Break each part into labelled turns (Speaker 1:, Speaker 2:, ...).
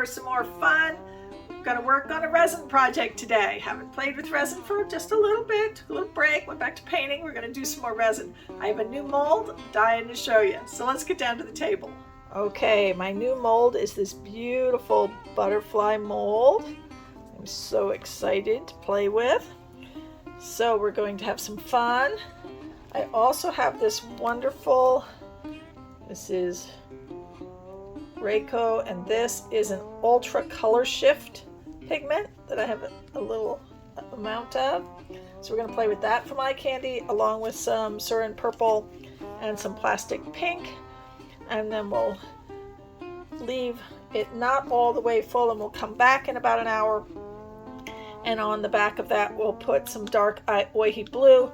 Speaker 1: for some more fun. I'm gonna work on a resin project today. Haven't played with resin for just a little bit, took a little break, went back to painting. We're gonna do some more resin. I have a new mold, dying to show you. So let's get down to the table. Okay, my new mold is this beautiful butterfly mold. I'm so excited to play with. So we're going to have some fun. I also have this wonderful, this is Raiko, and this is an ultra color shift pigment that I have a little amount of. So we're going to play with that for my candy, along with some Suiren purple and some plastic pink. And then we'll leave it not all the way full, and we'll come back in about an hour. And on the back of that, we'll put some dark oily blue,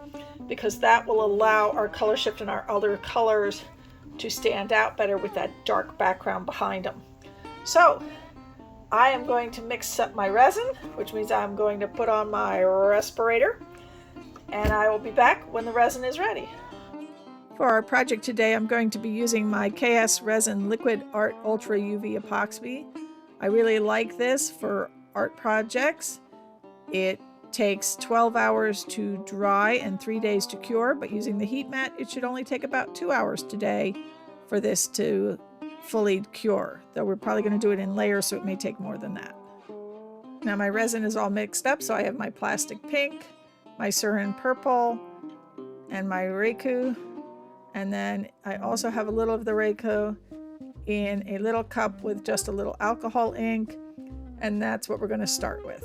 Speaker 1: because that will allow our color shift and our other colors to stand out better with that dark background behind them. So I am going to mix up my resin, which means I'm going to put on my respirator, and I will be back when the resin is ready. For our project today, I'm going to be using my KS Resin Liquid Art Ultra UV Epoxy. I really like this for art projects. It takes 12 hours to dry and 3 days to cure, but using the heat mat, it should only take about 2 hours today for this to fully cure, though we're probably going to do it in layers, so it may take more than that. Now my resin is all mixed up, so I have my plastic pink, my Suiren purple, and my Raiko, and then I also have a little of the Raiko in a little cup with just a little alcohol ink, and that's what we're going to start with.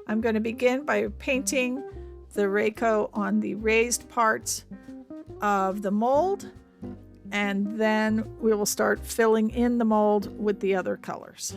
Speaker 1: I'm going to begin by painting the Raiko on the raised parts of the mold, and then we will start filling in the mold with the other colors.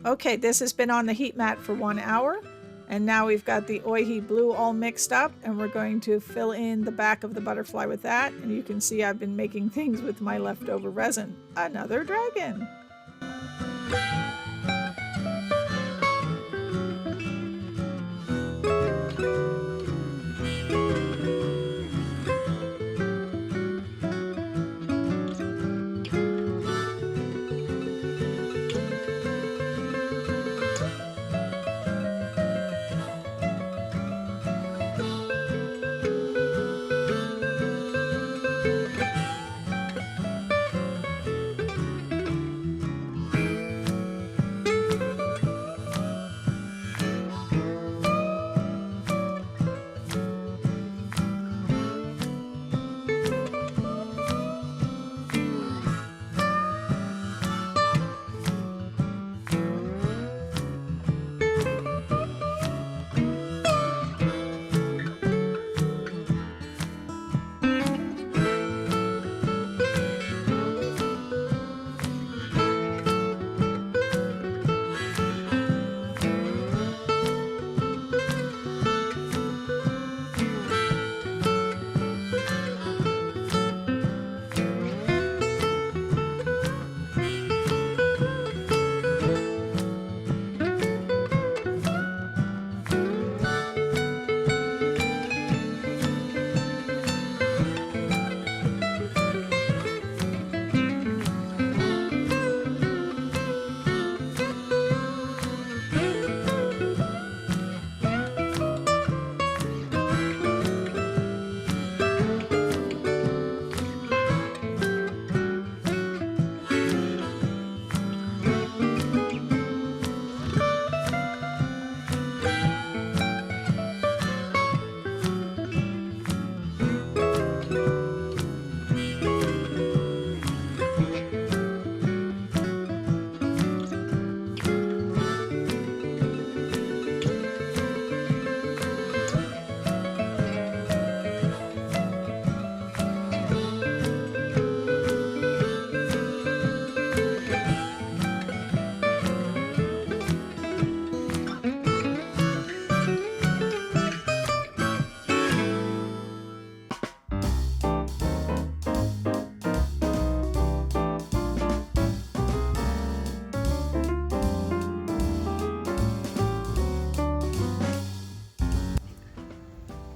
Speaker 1: Okay, this has been on the heat mat for 1 hour, and now we've got the Oihi blue all mixed up, and we're going to fill in the back of the butterfly with that. And you can see I've been making things with my leftover resin. Another dragon.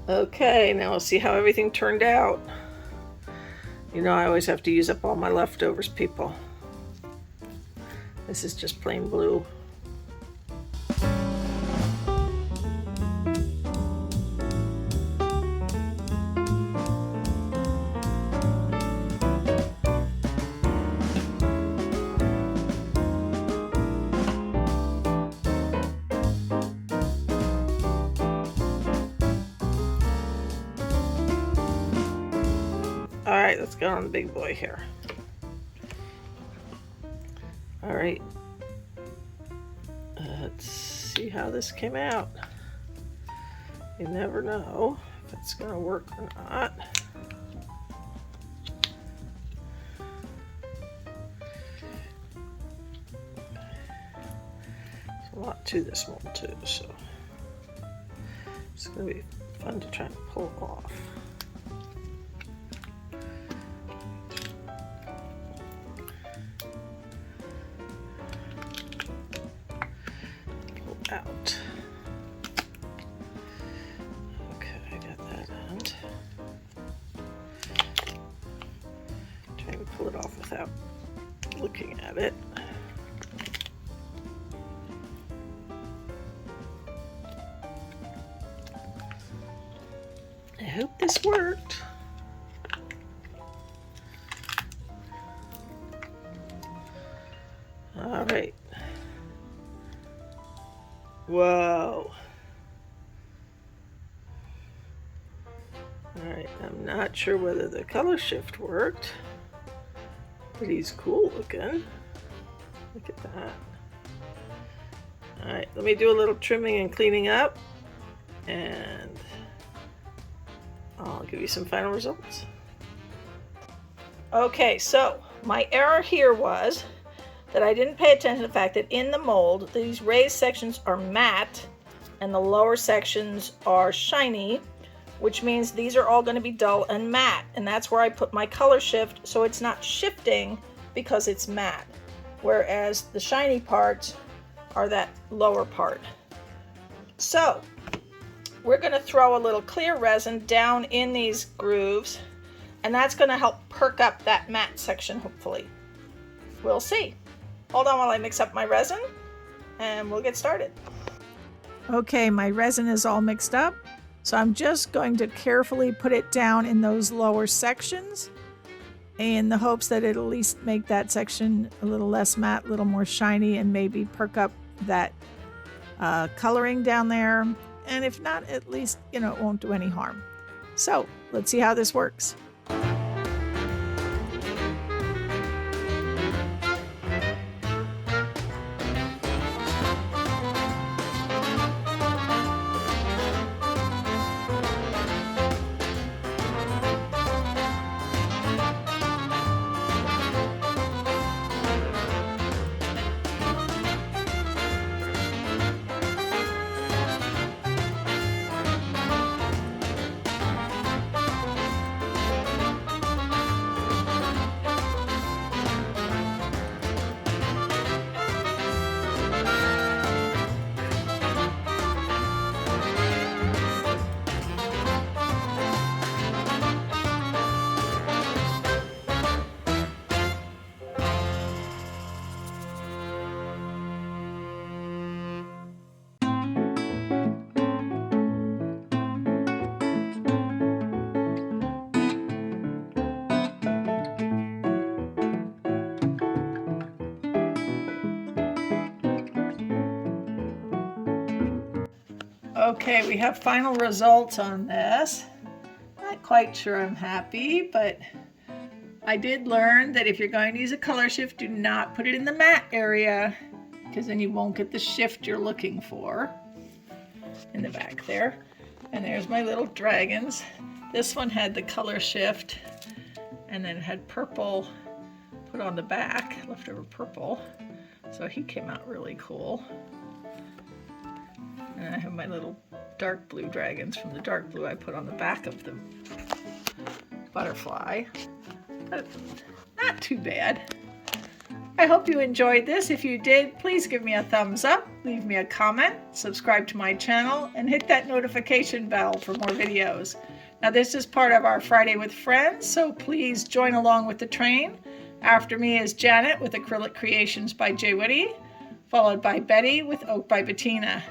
Speaker 1: Okay, now we'll see how everything turned out. You know I always have to use up all my leftovers, people. This is just plain blue. Alright, let's go on the big boy here. Alright. Let's see how this came out. You never know if it's going to work or not. There's a lot to this mold too, so it's going to be fun to try and pull it off. Out. Okay, I got that end. Trying to pull it off without looking at it. I hope this worked. All right. Whoa. Alright, I'm not sure whether the color shift worked, but he's cool looking. Look at that. Alright, let me do a little trimming and cleaning up, and I'll give you some final results. Okay, so my error here was that I didn't pay attention to the fact that in the mold, these raised sections are matte and the lower sections are shiny, which means these are all going to be dull and matte. And that's where I put my color shift, so it's not shifting because it's matte. Whereas the shiny parts are that lower part. So we're going to throw a little clear resin down in these grooves, and that's going to help perk up that matte section, hopefully. We'll see. Hold on while I mix up my resin, and we'll get started. Okay, my resin is all mixed up, so I'm just going to carefully put it down in those lower sections in the hopes that it'll at least make that section a little less matte, a little more shiny, and maybe perk up that coloring down there. And if not, at least, it won't do any harm. So let's see how this works. Okay, we have final results on this. Not quite sure I'm happy, but I did learn that if you're going to use a color shift, do not put it in the matte area, because then you won't get the shift you're looking for in the back there. And there's my little dragons. This one had the color shift, and then it had purple put on the back, leftover purple. So he came out really cool. And I have my little dark blue dragons from the dark blue I put on the back of the butterfly. But not too bad. I hope you enjoyed this. If you did, please give me a thumbs up, leave me a comment, subscribe to my channel, and hit that notification bell for more videos. Now this is part of our Friday with Friends, so please join along with the train. After me is Janet with Acrylic Creations by Jwitty, followed by Betty with Oak by Betina.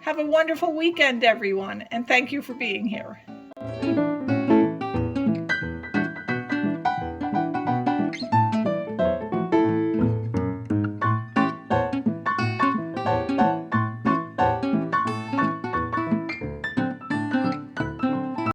Speaker 1: Have a wonderful weekend, everyone, and thank you for being here.